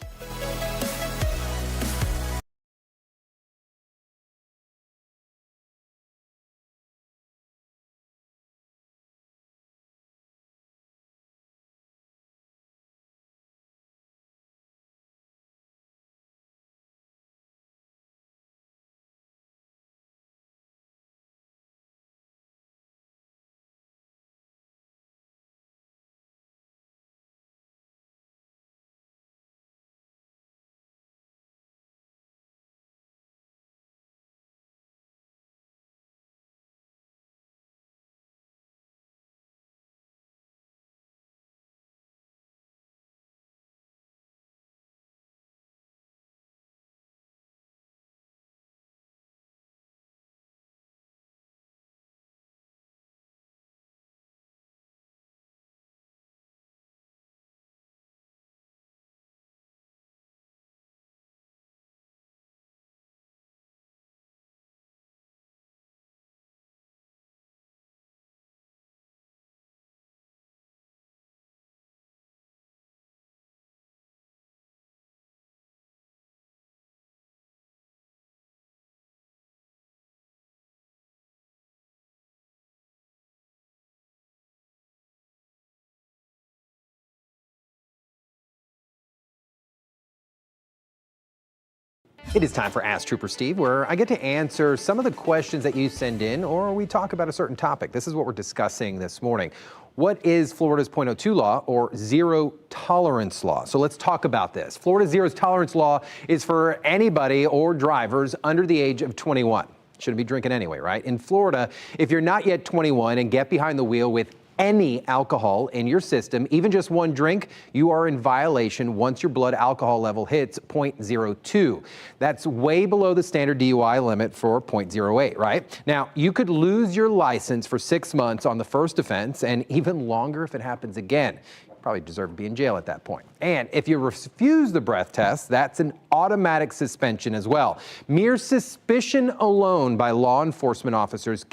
It is time for Ask Trooper Steve, where I get to answer some of the questions that you send in, or we talk about a certain topic. This is what we're discussing this morning. What is Florida's .02 law, or zero tolerance law? So let's talk about this. Florida's zero tolerance law is for anybody or drivers under the age of 21. Shouldn't be drinking anyway, right? In Florida, if you're not yet 21 and get behind the wheel with any alcohol in your system, even just one drink, you are in violation once your blood alcohol level hits 0.02. That's way below the standard DUI limit for 0.08, right? Now, you could lose your license for 6 months on the first offense and even longer if it happens again. Probably deserve to be in jail at that point. And if you refuse the breath test, that's an automatic suspension as well. Mere suspicion alone by law enforcement officers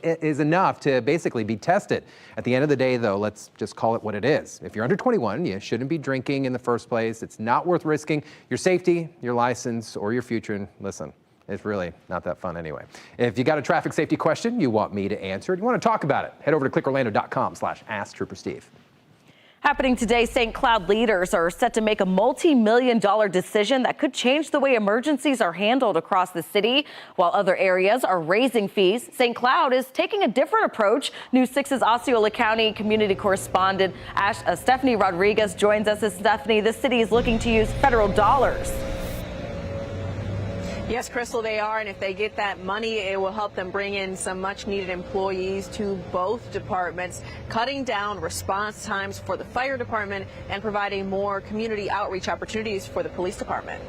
is enough to basically be tested. At the end of the day, though, let's just call it what it is. If you're under 21, you shouldn't be drinking in the first place. It's not worth risking your safety, your license, or your future. And listen, it's really not that fun anyway. If you got a traffic safety question you want me to answer, you want to talk about it, head over to clickorlando.com/AskTrooperSteve. Happening today, St. Cloud leaders are set to make a multi-million-dollar decision that could change the way emergencies are handled across the city. While other areas are raising fees, St. Cloud is taking a different approach. News 6's Osceola County community correspondent Stephanie Rodriguez joins us. Stephanie, the city is looking to use federal dollars. Yes, Crystal, they are, and if they get that money, it will help them bring in some much-needed employees to both departments, cutting down response times for the fire department and providing more community outreach opportunities for the police department.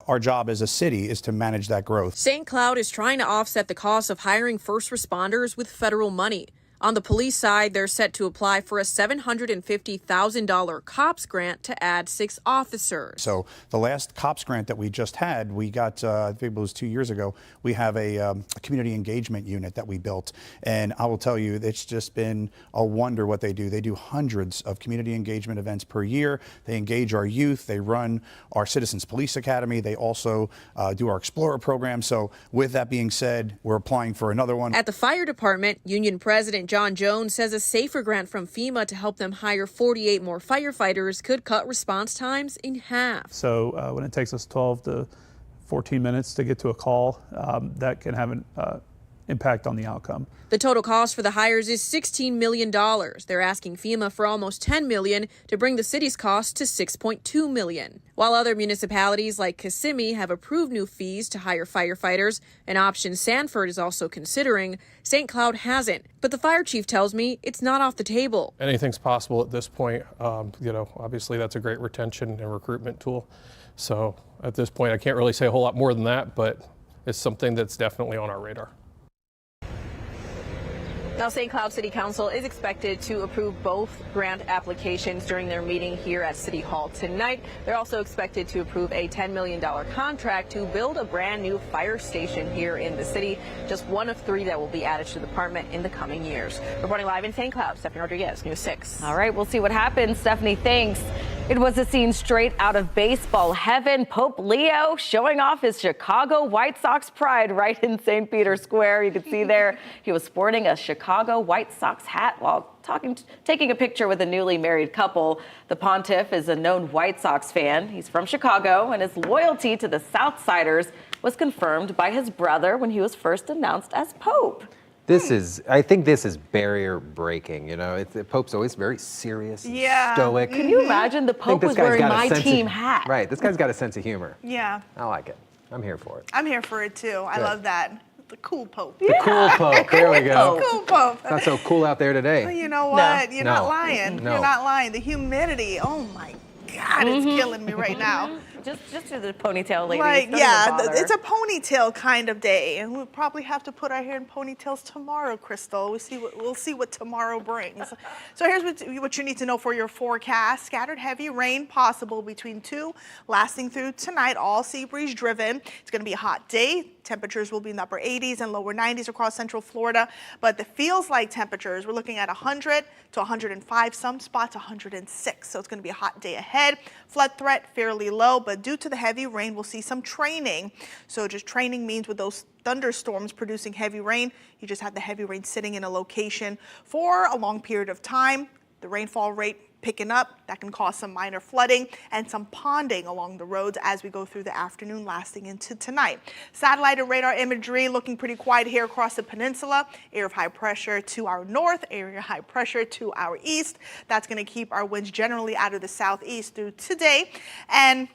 Our job as a city is to manage that growth. St. Cloud is trying to offset the cost of hiring first responders with federal money. On the police side, they're set to apply for a $750,000 COPS grant to add 6 officers. So the last COPS grant that we just had, we got, I think it was 2 years ago, we have a community engagement unit that we built. And I will tell you, it's just been a wonder what they do. They do hundreds of community engagement events per year. They engage our youth. They run our Citizens Police Academy. They also do our Explorer program. So with that being said, we're applying for another one. At the fire department, Union President John Jones says a safer grant from FEMA to help them hire 48 more firefighters could cut response times in half. So when it takes us 12 to 14 minutes to get to a call, that can have an impact on the outcome. The total cost for the hires is $16 million. They're asking FEMA for almost $10 million to bring the city's cost to $6.2 million. While other municipalities like Kissimmee have approved new fees to hire firefighters, an option Sanford is also considering, St. Cloud hasn't. But the fire chief tells me it's not off the table. Anything's possible at this point. Obviously that's a great retention and recruitment tool. So at this point, I can't really say a whole lot more than that, but it's something that's definitely on our radar. Now, St. Cloud City Council is expected to approve both grant applications during their meeting here at City Hall tonight. They're also expected to approve a $10 million contract to build a brand new fire station here in the city, just one of 3 that will be added to the department in the coming years. Reporting live in St. Cloud, Stephanie Rodriguez, News 6. All right, we'll see what happens. Stephanie, thanks. It was a scene straight out of baseball heaven. Pope Leo showing off his Chicago White Sox pride right in St. Peter's Square. You can see there he was sporting a Chicago White Sox hat while taking a picture with a newly married couple. The pontiff is a known White Sox fan. He's from Chicago, and his loyalty to the Southsiders was confirmed by his brother when he was first announced as Pope. I think this is barrier breaking. The Pope's always very serious, and stoic. Can you imagine the Pope was wearing my team hat? Right, this guy's got a sense of humor. Yeah. I like it. I'm here for it. I'm here for it too. I love that. The cool Pope. The cool Pope. There we go. The cool Pope. It's not so cool out there today. Well, you know what? No. You're not lying. No. You're not lying. The humidity. Oh my God, it's killing me right now. Just to the ponytail ladies. Like, yeah, it's a ponytail kind of day, and we'll probably have to put our hair in ponytails tomorrow, Crystal. We'll see what tomorrow brings. So here's what you need to know for your forecast. Scattered heavy rain possible between 2, lasting through tonight, all sea breeze driven. It's going to be a hot day. Temperatures will be in the upper 80s and lower 90s across central Florida, but the feels like temperatures, we're looking at 100 to 105, some spots 106. So it's going to be a hot day ahead. Flood threat fairly low, but due to the heavy rain, we'll see some training. So just training means with those thunderstorms producing heavy rain, you just have the heavy rain sitting in a location for a long period of time. The rainfall rate picking up. That can cause some minor flooding and some ponding along the roads as we go through the afternoon, lasting into tonight. Satellite and radar imagery looking pretty quiet here across the peninsula. Area of high pressure to our north, area of high pressure to our east. That's going to keep our winds generally out of the southeast through today. And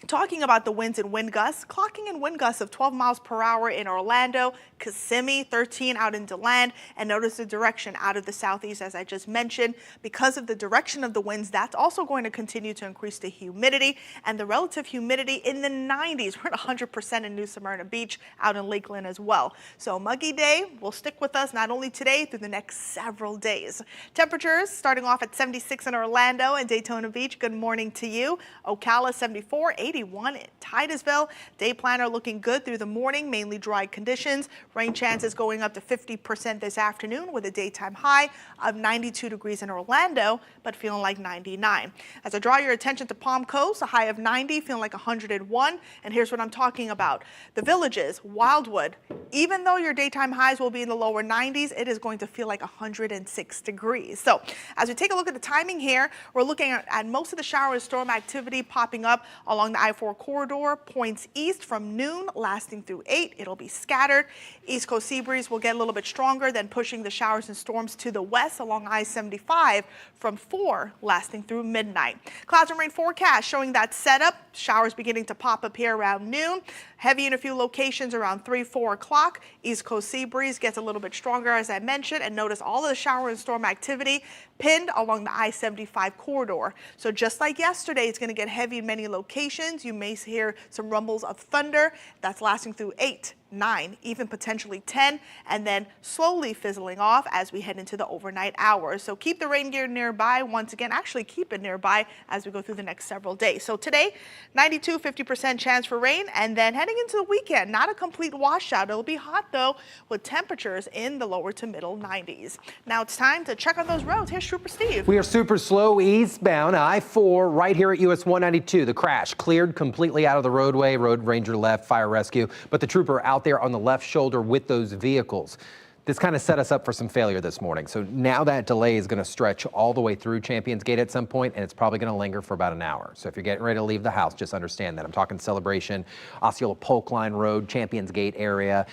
talking about the winds and wind gusts, clocking in wind gusts of 12 miles per hour in Orlando, Kissimmee, 13 out in DeLand, and notice the direction out of the southeast, as I just mentioned. Because of the direction of the winds, that's also going to continue to increase the humidity, and the relative humidity in the 90s. We're at 100% in New Smyrna Beach, out in Lakeland as well. So muggy day will stick with us not only today, through the next several days. Temperatures starting off at 76 in Orlando and Daytona Beach. Good morning to you. Ocala 74, 81 in Titusville. Day planner looking good through the morning, mainly dry conditions. Rain chances going up to 50% this afternoon with a daytime high of 92 degrees in Orlando, but feeling like 99. As I draw your attention to Palm Coast, a high of 90, feeling like 101. And here's what I'm talking about. The Villages, Wildwood, even though your daytime highs will be in the lower 90s, it is going to feel like 106 degrees. So as we take a look at the timing here, we're looking at most of the shower and storm activity popping up along the I-4 corridor, points east from noon, lasting through 8. It'll be scattered. East Coast sea breeze will get a little bit stronger, then pushing the showers and storms to the west along I-75 from 4, lasting through midnight. Clouds and rain forecast showing that setup. Showers beginning to pop up here around noon. Heavy in a few locations around 3, 4 o'clock. East Coast sea breeze gets a little bit stronger, as I mentioned, and notice all of the shower and storm activity pinned along the I-75 corridor. So just like yesterday, it's going to get heavy in many locations. You may hear some rumbles of thunder. That's lasting through 8, 9, even potentially 10, and then slowly fizzling off as we head into the overnight hours. So keep the rain gear nearby. Once again, actually keep it nearby as we go through the next several days. So today, 92, 50% chance for rain, and then heading into the weekend, not a complete washout. It'll be hot though, with temperatures in the lower to middle 90s. Now it's time to check on those roads. Here's Trooper Steve. We are super slow eastbound I-4 right here at US 192. The crash cleared completely out of the roadway. Road ranger left, fire rescue, but the trooper out there on the left shoulder with those vehicles. This kind of set us up for some failure this morning. So now that delay is going to stretch all the way through Champions Gate at some point, and it's probably going to linger for about an hour. So if you're getting ready to leave the house, just understand that. I'm talking Celebration, Osceola Polk Line Road, Champions Gate area,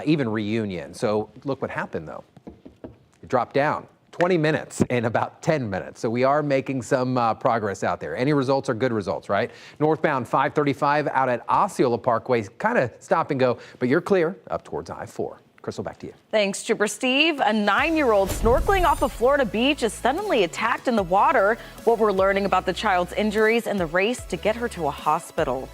even Reunion. So look what happened though. It dropped down 20 minutes in about 10 minutes. So we are making some progress out there. Any results are good results, right? Northbound 535 out at Osceola Parkway, kind of stop and go, but you're clear up towards I-4. Crystal, back to you. Thanks, Trooper Steve. A 9-year-old snorkeling off of Florida Beach is suddenly attacked in the water. What we're learning about the child's injuries and the race to get her to a hospital.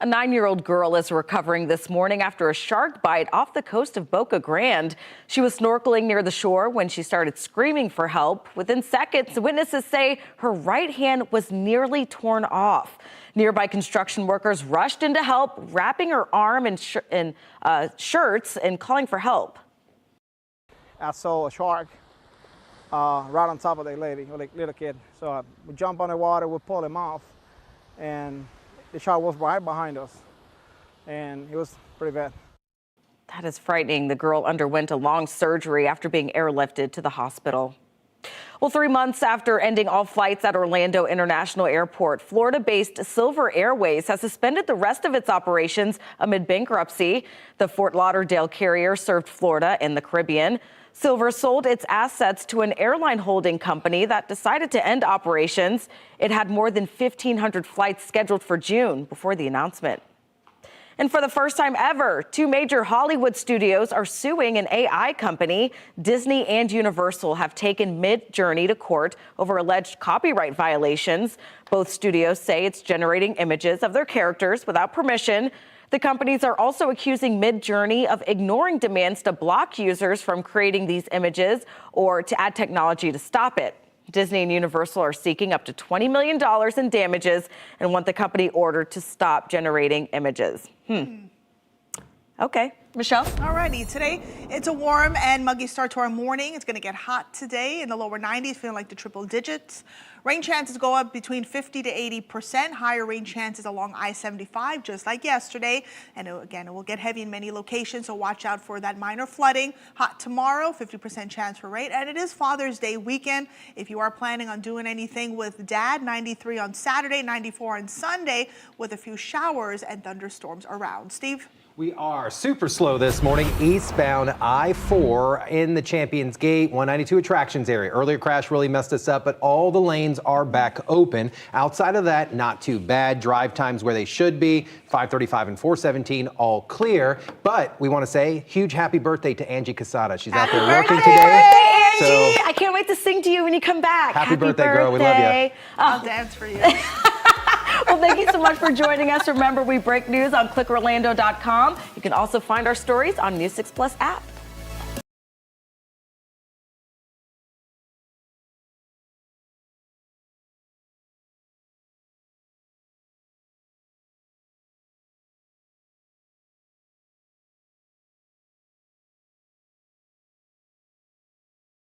A 9-year-old girl is recovering this morning after a shark bite off the coast of Boca Grande. She was snorkeling near the shore when she started screaming for help. Within seconds, witnesses say her right hand was nearly torn off. Nearby construction workers rushed in to help, wrapping her arm in shirts and calling for help. I saw a shark right on top of the lady, or the little kid. So we jump on the water, we pull him off, and the shark was right behind us, and it was pretty bad. That is frightening. The girl underwent a long surgery after being airlifted to the hospital. Well, 3 months after ending all flights at Orlando International Airport, Florida-based Silver Airways has suspended the rest of its operations amid bankruptcy. The Fort Lauderdale carrier served Florida and the Caribbean. Silver sold its assets to an airline holding company that decided to end operations. It had more than 1,500 flights scheduled for June before the announcement. And for the first time ever, 2 major Hollywood studios are suing an AI company. Disney and Universal have taken Midjourney to court over alleged copyright violations. Both studios say it's generating images of their characters without permission. The companies are also accusing Midjourney of ignoring demands to block users from creating these images or to add technology to stop it. Disney and Universal are seeking up to $20 million in damages and want the company ordered to stop generating images. Okay, Michelle. All righty, today it's a warm and muggy start to our morning. It's going to get hot today in the lower 90s, feeling like the triple digits. Rain chances go up between 50 to 80%. Higher rain chances along I-75, just like yesterday. And again, it will get heavy in many locations, so watch out for that minor flooding. Hot tomorrow, 50% chance for rain. And it is Father's Day weekend. If you are planning on doing anything with Dad, 93 on Saturday, 94 on Sunday, with a few showers and thunderstorms around. Steve? We are super slow this morning, eastbound I-4 in the Champions Gate 192 attractions area. Earlier crash really messed us up, but all the lanes are back open. Outside of that, not too bad. Drive times where they should be, 535 and 417, all clear. But we want to say huge happy birthday to Angie Casada. She's out there working today. Angie, I can't wait to sing to you when you come back. Happy birthday, girl. We love you. I'll dance for you. Well, thank you so much for joining us. Remember, we break news on clickorlando.com. You can also find our stories on News 6 Plus app.